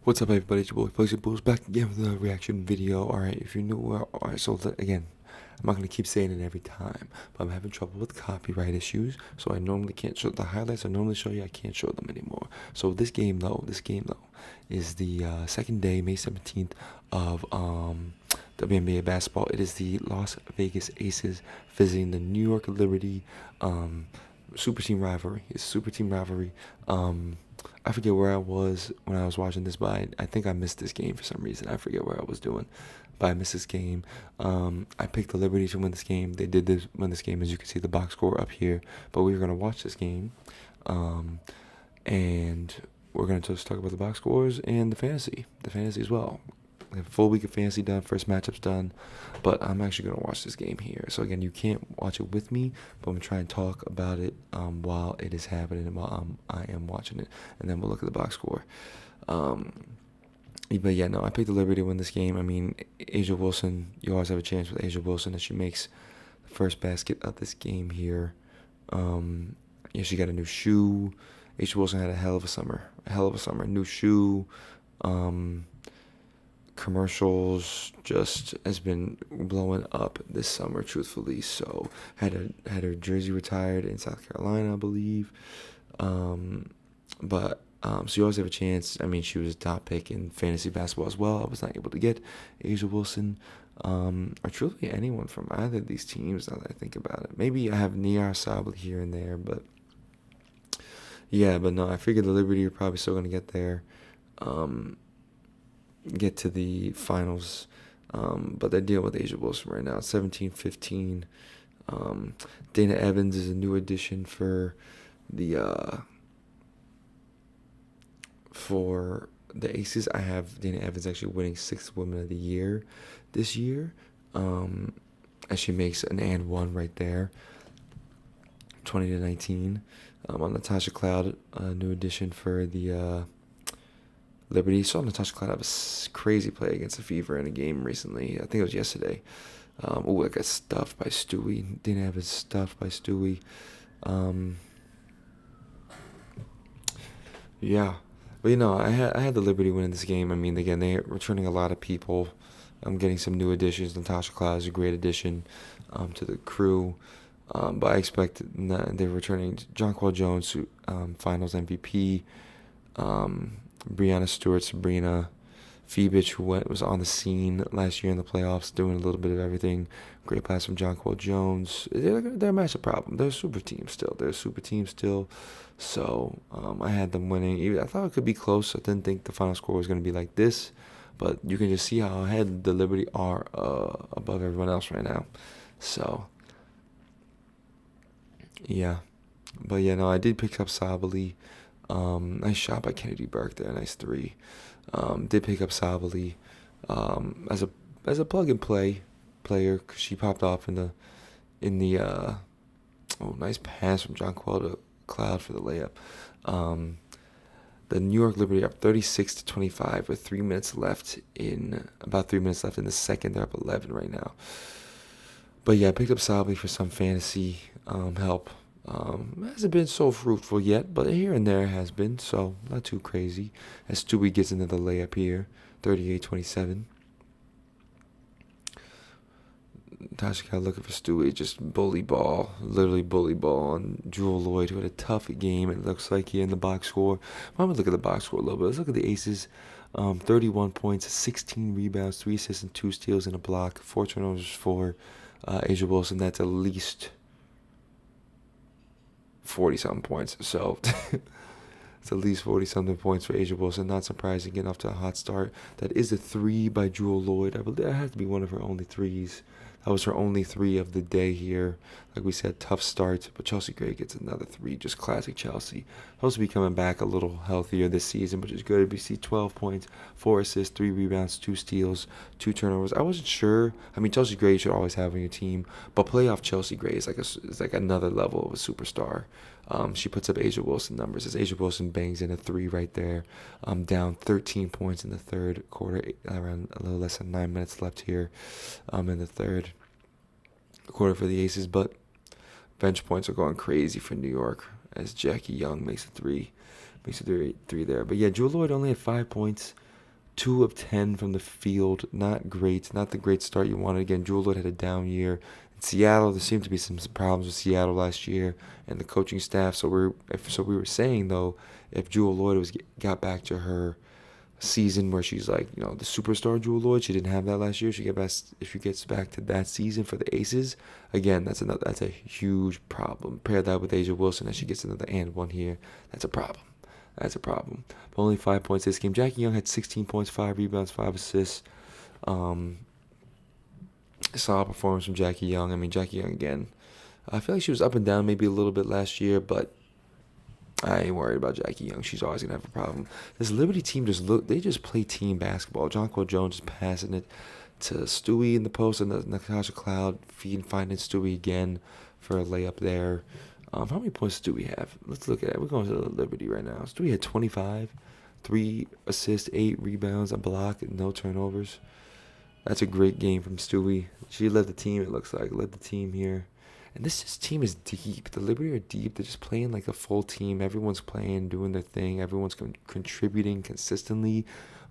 What's up, everybody? It's your boy Fuzzy Bulls back again with another reaction video. Alright, if you're new, alright, so again, I'm not going to keep saying it every time, but I'm having trouble with copyright issues, so I normally can't show the highlights I normally show you, I can't show them anymore. So this game though, is the second day, May 17th, of WNBA basketball. It is the Las Vegas Aces visiting the New York Liberty super team rivalry. It's super team rivalry. I forget where I was when I was watching this, but I think I missed this game for some reason. I forget what I was doing, but I missed this game. I picked the Liberty to win this game. They did win this game, as you can see the box score up here. But we were going to watch this game, and we're going to just talk about the box scores and the fantasy as well. We have a full week of fantasy done, first matchup's done, but I'm actually going to watch this game here. So again, you can't watch it with me, but I'm going to try and talk about it while it is happening and while I am watching it, and then we'll look at the box score. But yeah, no, I picked the Liberty to win this game. I mean, Asia Wilson, you always have a chance with Asia Wilson if she makes the first basket of this game here. Yeah, she got a new shoe. Asia Wilson had a hell of a summer. New shoe. Commercials just has been blowing up this summer, truthfully. So had her jersey retired in South Carolina, I believe. So you always have a chance. I mean, she was a top pick in fantasy basketball as well. I was not able to get Asia Wilson, or truly anyone from either of these teams. Now that I think about it, maybe I have Nia Sabli here and there, but yeah, but no, I figured the Liberty are probably still gonna get there. Get to the finals, but they're dealing with Asia Wilson right now. 17-15. Dana Evans is a new addition for the Aces. I have Dana Evans actually winning 6th Woman of the Year this year, as she makes an and one right there, 20-19. On Natasha Cloud, a new addition for the Liberty. Saw Natasha Cloud have a crazy play against the Fever in a game recently. I think it was yesterday. I got stuffed by Stewie. Didn't have his stuffed by Stewie. Yeah, but I had the Liberty winning this game. I mean, again, they're returning a lot of people. I'm getting some new additions. Natasha Cloud is a great addition to the crew. But I expect they're returning Jonquel Jones, Finals MVP. Brianna Stewart, Sabrina Febich, who was on the scene last year in the playoffs, doing a little bit of everything. Great pass from Jonquel Jones. They're a matchup problem. They're a super team still. So I had them winning. I thought it could be close. I didn't think the final score was going to be like this. But you can just see how ahead the Liberty are above everyone else right now. So, yeah. But yeah, no, I did pick up Sabali. Nice shot by Kennedy Burke there, nice three. Did pick up Sabali as a plug and play player, cause she popped off in the nice pass from Jonquel to Cloud for the layup. The New York Liberty up 36-25 with 3 minutes left about 3 minutes left in the second. They're up 11 right now. But yeah, I picked up Sabali for some fantasy help. Hasn't been so fruitful yet, but here and there has been, so not too crazy. As Stewie gets into the layup here, 38-27. Tasha got looking for Stewie, just literally bully ball on Jewel Lloyd, who had a tough game, it looks like, here in the box score. I'm going to look at the box score a little bit. Let's look at the Aces. 31 points, 16 rebounds, 3 assists, and 2 steals and a block. 4 turnovers for Asia Wilson. That's at least 40-something points. So it's at least 40-something points for Asia Wilson. Not surprising, getting off to a hot start. That is a 3 by Jewel Lloyd. I believe that has to be one of her only 3s. That was her only 3 of the day here. Like we said, tough start, but Chelsea Gray gets another 3. Just classic Chelsea. Supposed to be coming back a little healthier this season, which is good. We see 12 points, 4 assists, 3 rebounds, 2 steals, 2 turnovers. I wasn't sure. I mean, Chelsea Gray should always have on your team, but playoff Chelsea Gray is like another level of a superstar. She puts up Asia Wilson numbers as Asia Wilson bangs in a 3 right there. Down 13 points in the third quarter, around a little less than 9 minutes left here in the third quarter for the Aces. But bench points are going crazy for New York as Jackie Young makes a 3 there. But yeah, Jewel Lloyd only had 5 points, 2 of 10 from the field. Not great. Not the great start you wanted. Again, Jewel Lloyd had a down year. In Seattle, there seemed to be some problems with Seattle last year and the coaching staff. So we were saying, though, if Jewel Lloyd got back to her season where she's like, the superstar Jewel Lloyd, she didn't have that last year. If she gets back to that season for the Aces, again, that's a huge problem. Pair that with A'ja Wilson as she gets another and one here. That's a problem. But only 5 points this game. Jackie Young had 16 points, 5 rebounds, 5 assists. Solid performance from Jackie Young. I mean, Jackie Young again. I feel like she was up and down maybe a little bit last year, but I ain't worried about Jackie Young. She's always going to have a problem. This Liberty team they just play team basketball. Jonquel Jones is passing it to Stewie in the post, and Natasha Cloud finding Stewie again for a layup there. How many points do Stewie have? Let's look at it. We're going to the Liberty right now. Stewie had 25, 3 assists, 8 rebounds, a block, and no turnovers. That's a great game from Stewie. She led the team, it looks like. Led the team here. And this team is deep. The Liberty are deep. They're just playing like a full team. Everyone's playing, doing their thing. Everyone's contributing consistently.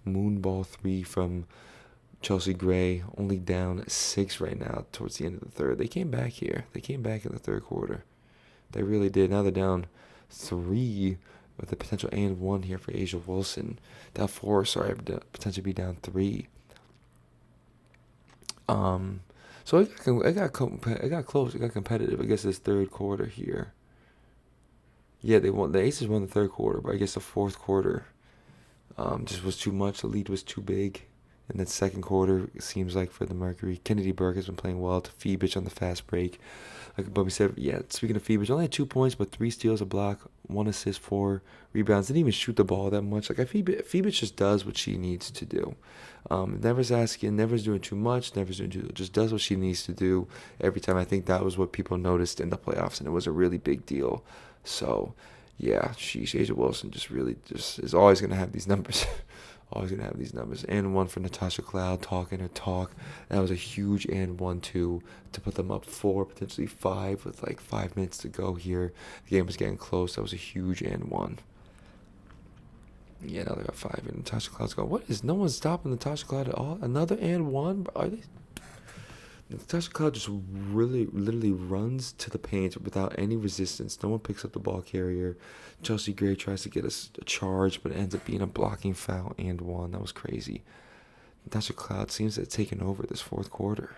Moonball 3 from Chelsea Gray. Only down 6 right now towards the end of the third. They came back here. They came back in the third quarter. They really did. Now they're down 3 with the potential and 1 here for A'ja Wilson. Down 4, potentially be down 3. So it got close. It got competitive. I guess this third quarter here. Yeah, they won. The Aces won the third quarter, but I guess the fourth quarter just was too much. The lead was too big. And then second quarter, it seems like for the Mercury, Kennedy Burke has been playing well to Phoebich on the fast break. Like Bubby said, yeah, speaking of Phoebich, only had 2 points, but 3 steals, a block, 1 assist, 4 rebounds. Didn't even shoot the ball that much. Like Phoebich just does what she needs to do. Never's asking, never's doing too much, never's doing too little. Just does what she needs to do every time. I think that was what people noticed in the playoffs, and it was a really big deal. So, yeah, A'ja Wilson just is always going to have these numbers. Always going to have these numbers. And 1 for Natasha Cloud, talking her talk. That was a huge and 1-2 to put them up 4, potentially 5 with like 5 minutes to go here. The game was getting close. That was a huge and 1. Yeah, now they got 5. And Natasha Cloud's going, no one's stopping Natasha Cloud at all? Another and 1? Are they? Natasha Cloud just literally runs to the paint without any resistance. No one picks up the ball carrier. Chelsea Gray tries to get a charge, but it ends up being a blocking foul and 1. That was crazy. Natasha Cloud seems to have taken over this fourth quarter.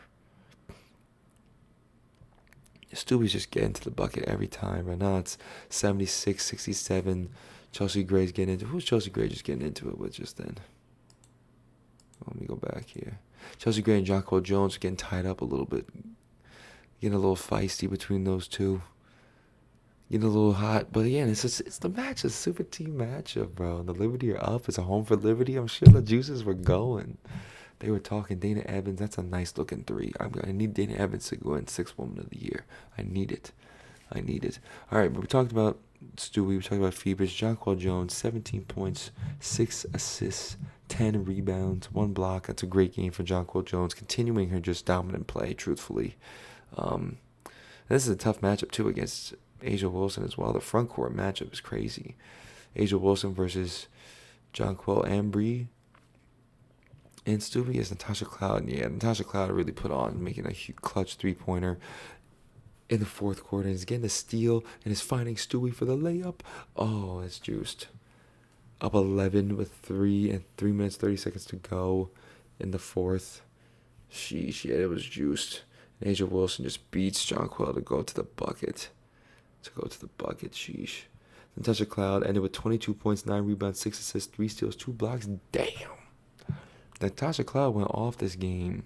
Stewie's just getting to the bucket every time. Right now it's 76-67. Chelsea Gray's getting into it. Who's Chelsea Gray just getting into it with just then? Let me go back here. Chelsea Gray and Jonquel Jones are getting tied up a little bit. Getting a little feisty between those two. Getting a little hot. But again, it's the match. It's a super team matchup, bro. The Liberty are up. It's a home for Liberty. I'm sure the juices were going. They were talking. Dana Evans, that's a nice looking 3. I need Dana Evans to go in 6th Woman of the Year. I need it. All right, but we talked about Stewie. We talked about Phoebus. Jonquel Jones, 17 points, 6 assists, 10 rebounds, 1 block. That's a great game for Jonquel Jones, continuing her just dominant play, truthfully. This is a tough matchup, too, against A'ja Wilson as well. The front court matchup is crazy. A'ja Wilson versus Jonquel Ambry and Stewie is Natasha Cloud. Yeah, Natasha Cloud really put on, making a huge clutch 3-pointer in the fourth quarter. And he's getting the steal and is finding Stewie for the layup. Oh, it's juiced. Up 11 with 3 minutes 30 seconds to go in the fourth. Sheesh, yeah, it was juiced. And A'ja Wilson just beats Jonquel to go to the bucket. Sheesh. Natasha Cloud ended with 22 points, 9 rebounds, 6 assists, 3 steals, 2 blocks. Damn. Natasha Cloud went off this game.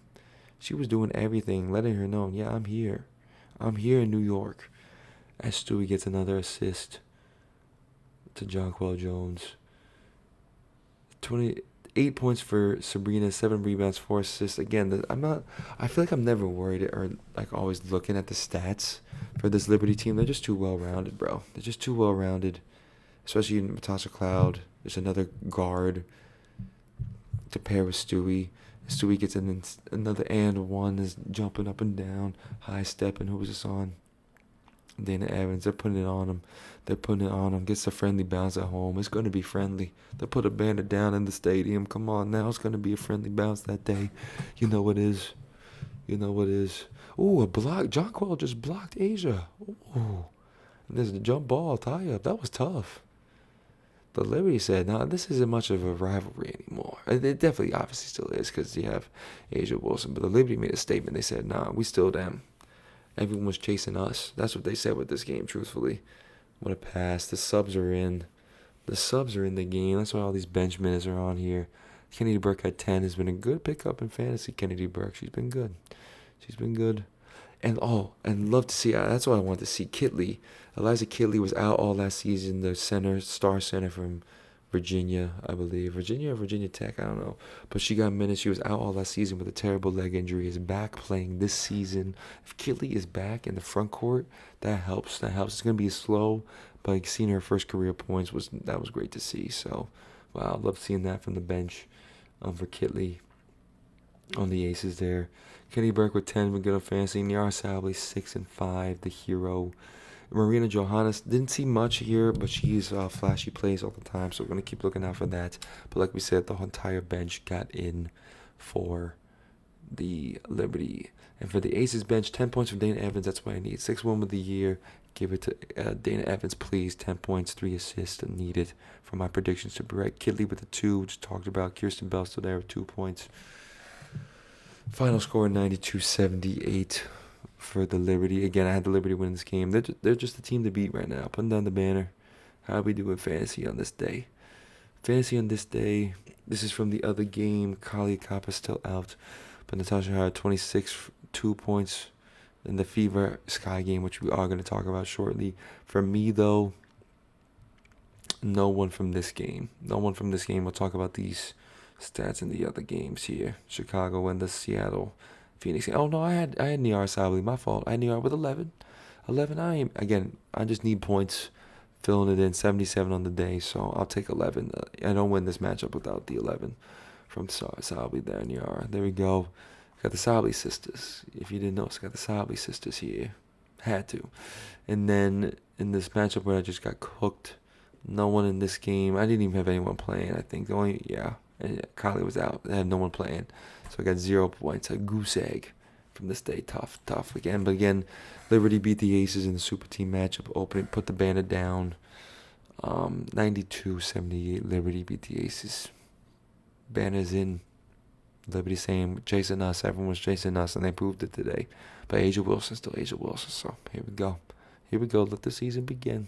She was doing everything, letting her know, yeah, I'm here. I'm here in New York. As Stewie gets another assist to Jonquel Jones. 28 points for Sabrina, 7 rebounds, 4 assists. Again, I feel like I'm never worried or like always looking at the stats for this Liberty team. They're just too well-rounded, bro. They're just too well-rounded, especially in Natasha Cloud. There's another guard to pair with Stewie. Stewie gets in another and 1, is jumping up and down, high stepping. Who was this on? Dana Evans, they're putting it on him. They're putting it on him. Gets a friendly bounce at home. It's going to be friendly. They put a banner down in the stadium. Come on now. It's going to be a friendly bounce that day. You know it is. You know what it is. Ooh, a block. Jonquil just blocked Asia. Ooh. And there's a jump ball tie-up. That was tough. The Liberty said, nah, this isn't much of a rivalry anymore. It definitely obviously still is because you have Asia Wilson. But the Liberty made a statement. They said, nah, we still them. Everyone was chasing us. That's what they said with this game, truthfully. What a pass. The subs are in. The subs are in the game. That's why all these bench minutes are on here. Kennedy Burke at 10 has been a good pickup in fantasy. Kennedy Burke, she's been good. She's been good. And love to see, that's what I want to see. Kitley. Eliza Kitley was out all last season, the star center from Virginia, I believe. Virginia or Virginia Tech, I don't know. But she got minutes. She was out all last season with a terrible leg injury. Is back playing this season. If Kitley is back in the front court, that helps. That helps. It's going to be slow, but seeing her first career points, was great to see. So, wow, love seeing that from the bench for Kitley on the Aces there. Kenny Burke with 10, been good on fantasy. Niara Sably, 6 and 5, the hero. Marina Johannes, didn't see much here, but she's flashy plays all the time, so we're going to keep looking out for that. But like we said, the entire bench got in for the Liberty. And for the Aces bench, 10 points from Dana Evans, that's what I need. 6-1 of the year, give it to Dana Evans, please. 10 points, 3 assists needed for my predictions to be right. Kidley with the 2, which talked about. Kirsten Bell still there with 2 points. Final score 92-78 for the Liberty. Again, I had the Liberty win this game. They're just the team to beat right now. Putting down the banner. How do we do with fantasy on this day? Fantasy on this day. This is from the other game. Kali Kappa still out. But Natasha had 26, 2 points in the Fever Sky game, which we are going to talk about shortly. For me, though, no one from this game. No one from this game. We'll talk about these stats in the other games here. Chicago and the Seattle Phoenix. Oh no, I had Niara Sably. My fault. I had Niara with 11. I just need points. Filling it in 77 on the day, so I'll take 11. I don't win this matchup without the 11 from Sably there, Niara. There we go. Got the Sably sisters. If you didn't know, got the Sably sisters here. Had to. And then in this matchup where I just got cooked, no one in this game. I didn't even have anyone playing. I think and Kylie was out. I had no one playing. So I got 0 points. A goose egg from this day. Tough again. But again, Liberty beat the Aces in the super team matchup opening. Put the banner down. 92-78. Liberty beat the Aces. Banner's in. Liberty saying chasing us. Everyone was chasing us, and they proved it today. But Asia Wilson, still Asia Wilson. So here we go. Let the season begin.